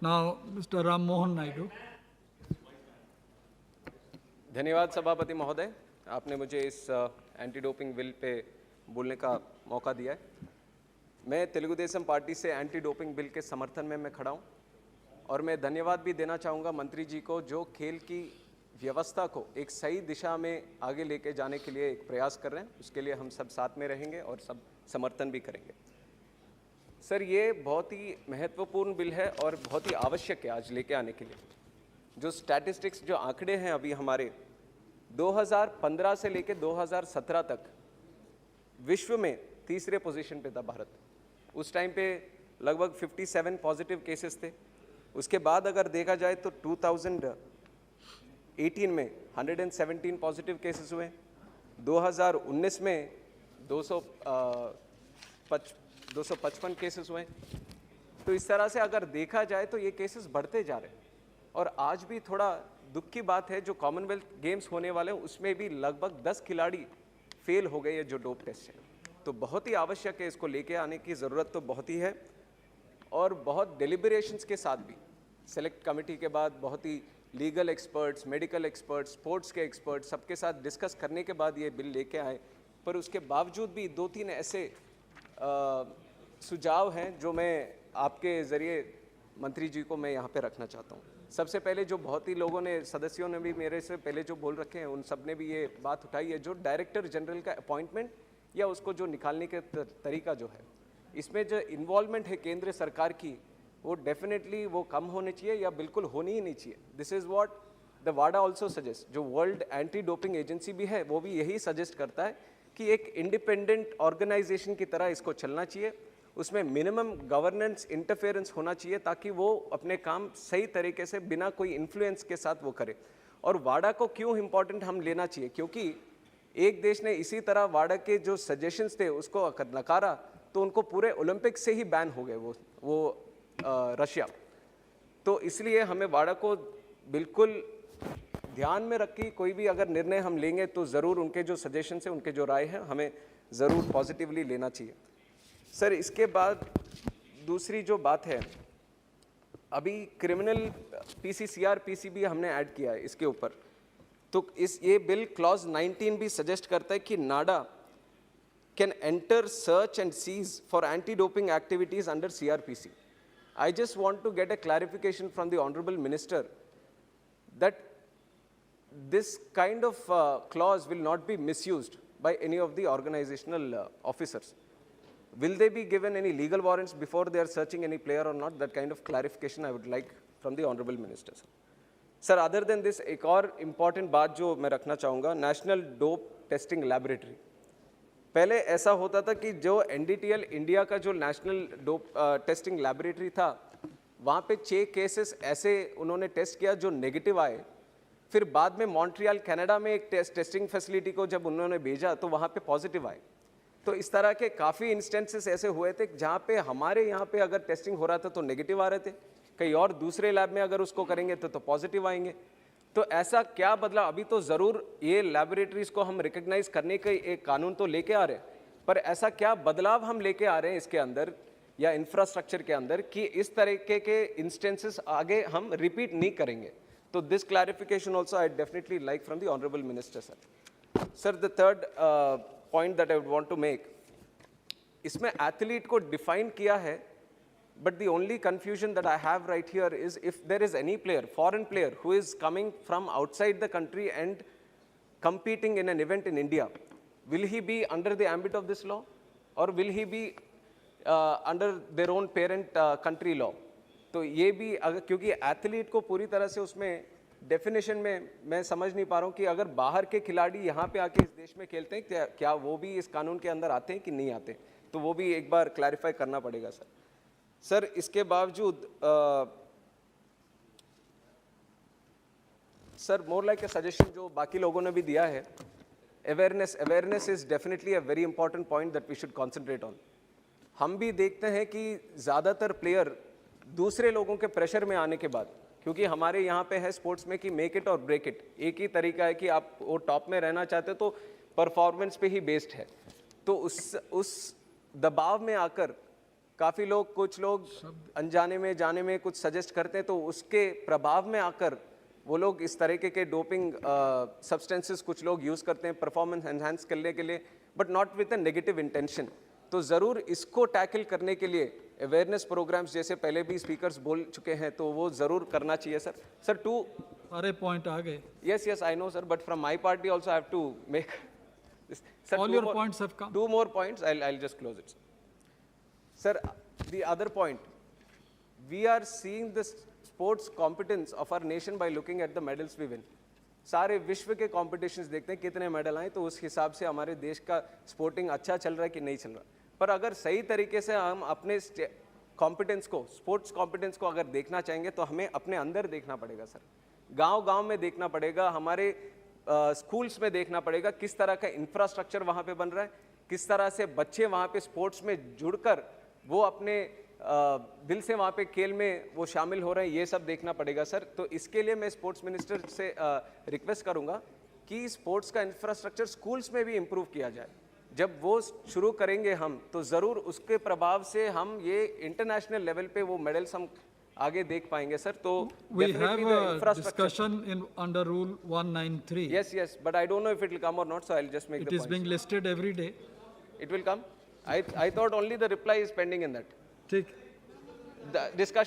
Now, Mr. Ram Mohan Naidu. धन्यवाद सभापति महोदय, आपने मुझे इस एंटी डोपिंग बिल पे बोलने का मौका दिया है। मैं तेलुगु देशम पार्टी से एंटी डोपिंग बिल के समर्थन में मैं खड़ा हूँ और मैं धन्यवाद भी देना चाहूँगा मंत्री जी को, जो खेल की व्यवस्था को एक सही दिशा में आगे लेके जाने के लिए एक प्रयास कर रहे हैं। उसके लिए हम सब साथ में रहेंगे और सब समर्थन भी करेंगे। सर, ये बहुत ही महत्वपूर्ण बिल है और बहुत ही आवश्यक है आज लेके आने के लिए। जो स्टैटिस्टिक्स, जो आंकड़े हैं अभी हमारे 2015 से लेके 2017 तक विश्व में तीसरे पोजीशन पे था भारत। उस टाइम पे लगभग 57 पॉजिटिव केसेस थे। उसके बाद अगर देखा जाए तो 2018 में 117 पॉजिटिव केसेस हुए। 2019 में 255 केसेस हुए। तो इस तरह से अगर देखा जाए तो ये केसेस बढ़ते जा रहे हैं। और आज भी थोड़ा दुख की बात है, जो कॉमनवेल्थ गेम्स होने वाले हैं उसमें भी लगभग 10 खिलाड़ी फेल हो गए, जो डोप टेस्ट है। तो बहुत ही आवश्यक है, इसको लेके आने की ज़रूरत तो बहुत ही है। और बहुत डेलिब्रेशंस के साथ भी सेलेक्ट कमेटी के बाद बहुत ही legal experts, medical experts, sports के एक्सपर्ट्स सबके साथ डिस्कस करने के बाद ये बिल लेके आए। पर उसके बावजूद भी 2-3 ऐसे सुझाव हैं जो मैं आपके ज़रिए मंत्री जी को मैं यहाँ पे रखना चाहता हूँ। सबसे पहले, जो बहुत ही लोगों ने, सदस्यों ने भी मेरे से पहले जो बोल रखे हैं, उन सब ने भी ये बात उठाई है, जो डायरेक्टर जनरल का अपॉइंटमेंट या उसको जो निकालने का तरीका जो है, इसमें जो इन्वॉल्वमेंट है केंद्र सरकार की, वो डेफिनेटली वो कम होनी चाहिए या बिल्कुल होनी ही नहीं चाहिए। This is what the Wada also suggest. जो वर्ल्ड एंटी डोपिंग एजेंसी भी है वो भी यही सजेस्ट करता है कि एक इंडिपेंडेंट ऑर्गेनाइजेशन की तरह इसको चलना चाहिए। उसमें मिनिमम गवर्नेंस इंटरफेरेंस होना चाहिए ताकि वो अपने काम सही तरीके से बिना कोई इन्फ्लुएंस के साथ वो करे। और वाडा को क्यों इम्पोर्टेंट हम लेना चाहिए, क्योंकि एक देश ने इसी तरह वाडा के जो सजेशंस थे उसको नकारा तो उनको पूरे ओलंपिक से ही बैन हो गए वो रशिया। तो इसलिए हमें वाडा को बिल्कुल ध्यान में रख के कोई भी अगर निर्णय हम लेंगे तो ज़रूर उनके जो सजेशंस हैं, उनके जो राय हैं, हमें ज़रूर पॉजिटिवली लेना चाहिए। सर, इसके बाद दूसरी जो बात है, अभी क्रिमिनल पीसी, सीआरपीसी भी हमने ऐड किया है इसके ऊपर। तो ये बिल क्लॉज 19 भी सजेस्ट करता है कि NADA can enter, search and seize for anti doping activities under CrPC. I just want to get a clarification from the honourable minister that this kind of clause will not be misused by any of the organizational officers. Will they be given any legal warrants before they are searching any player or not? That kind of clarification I would like from the honorable minister. Sir, other than this, एक और important बात जो मैं रखना चाहूँगा, national dope testing laboratory. पहले ऐसा होता था कि जो NDTL इंडिया का जो नेशनल डोप टेस्टिंग लैबोरेटरी था, वहाँ पे 6 केसेस ऐसे उन्होंने टेस्ट किया जो नेगेटिव आए। फिर बाद में मॉन्ट्रियल कनाडा में एक टेस्टिंग फैसिलिटी को जब उन्होंने भेजा तो वहाँ पे पॉजिटिव आए। तो इस तरह के काफ़ी इंस्टेंसेस ऐसे हुए थे जहाँ पे हमारे यहाँ पे अगर टेस्टिंग हो रहा था तो नेगेटिव आ रहे थे, कहीं और दूसरे लैब में अगर उसको करेंगे तो पॉजिटिव आएंगे। तो ऐसा क्या बदला? अभी तो ज़रूर ये लैबोरेटरीज़ को हम रिकग्नाइज़ करने का एक कानून तो लेके आ रहे हैं, पर ऐसा क्या बदलाव हम लेके आ रहे हैं इसके अंदर या इंफ्रास्ट्रक्चर के अंदर कि इस तरीके के इंस्टेंसेस आगे हम रिपीट नहीं करेंगे। So this clarification also I definitely like from the honorable minister, sir. Sir, the third point that I would want to make, इसमें athlete को define किया है, but the only confusion that I have right here is if there is any player, foreign player who is coming from outside the country and competing in an event in India, will he be under the ambit of this law or will he be under their own parent country law? तो ये भी अगर, क्योंकि athlete को पूरी तरह से उसमें डेफिनेशन में मैं समझ नहीं पा रहा हूँ कि अगर बाहर के खिलाड़ी यहाँ पे आके इस देश में खेलते हैं क्या वो भी इस कानून के अंदर आते हैं कि नहीं आते, तो वो भी एक बार क्लैरिफाई करना पड़ेगा सर। सर, इसके बावजूद sir, more like a suggestion जो बाकी लोगों ने भी दिया है, awareness is definitely a very important point that we should concentrate on. हम भी देखते हैं कि ज़्यादातर प्लेयर दूसरे लोगों के प्रेशर में आने के बाद, क्योंकि हमारे यहाँ पे है स्पोर्ट्स में कि मेक इट और ब्रेक इट, एक ही तरीका है कि आप वो टॉप में रहना चाहते तो परफॉर्मेंस पे ही बेस्ड है। तो उस दबाव में आकर काफ़ी लोग, कुछ लोग अनजाने में जाने में कुछ सजेस्ट करते हैं, तो उसके प्रभाव में आकर वो लोग इस तरीके के डोपिंग सब्सटेंसेस कुछ लोग यूज़ करते हैं परफॉर्मेंस एनहांस करने के लिए, but not with a negative intention. तो ज़रूर इसको टैकल करने के लिए अवेयरनेस प्रोग्राम्स जैसे पहले भी स्पीकर्स बोल चुके हैं, तो वो ज़रूर करना चाहिए सर। सर टू सारे पॉइंट आ गए। yes, I know, sir, but from my party also I have to make this. Sir, All your points have come. 2 more points. I'll just close it. Sir, the other point, we are seeing the sports competence of our nation by looking at the medals we win. सारे विश्व के competitions देखते हैं कितने medal आए, तो उस हिसाब से हमारे देश का स्पोर्टिंग अच्छा चल रहा है कि नहीं चल रहा। पर अगर सही तरीके से हम अपने कॉम्पिटेंस को, स्पोर्ट्स कॉम्पिटेंस को अगर देखना चाहेंगे, तो हमें अपने अंदर देखना पड़ेगा सर। गांव-गांव में देखना पड़ेगा, हमारे स्कूल्स में देखना पड़ेगा किस तरह का इंफ्रास्ट्रक्चर वहाँ पे बन रहा है, किस तरह से बच्चे वहाँ पे स्पोर्ट्स में जुड़कर वो अपने दिल से वहाँ पे खेल में वो शामिल हो रहे हैं, ये सब देखना पड़ेगा सर। तो इसके लिए मैं स्पोर्ट्स मिनिस्टर से रिक्वेस्ट करूँगा कि स्पोर्ट्स का इंफ्रास्ट्रक्चर स्कूल्स में भी इम्प्रूव किया जाए। जब वो शुरू करेंगे हम, तो ज़रूर उसके प्रभाव से हम ये इंटरनेशनल लेवल पे वो मेडल्स हम आगे देख पाएंगे सर। तो We have a discussion in under Rule 193. yes, but I don't know if it will come or not, so I'll just make It the is point. being listed every day. It will come. I thought only the reply is pending in that. ठीक। The discussion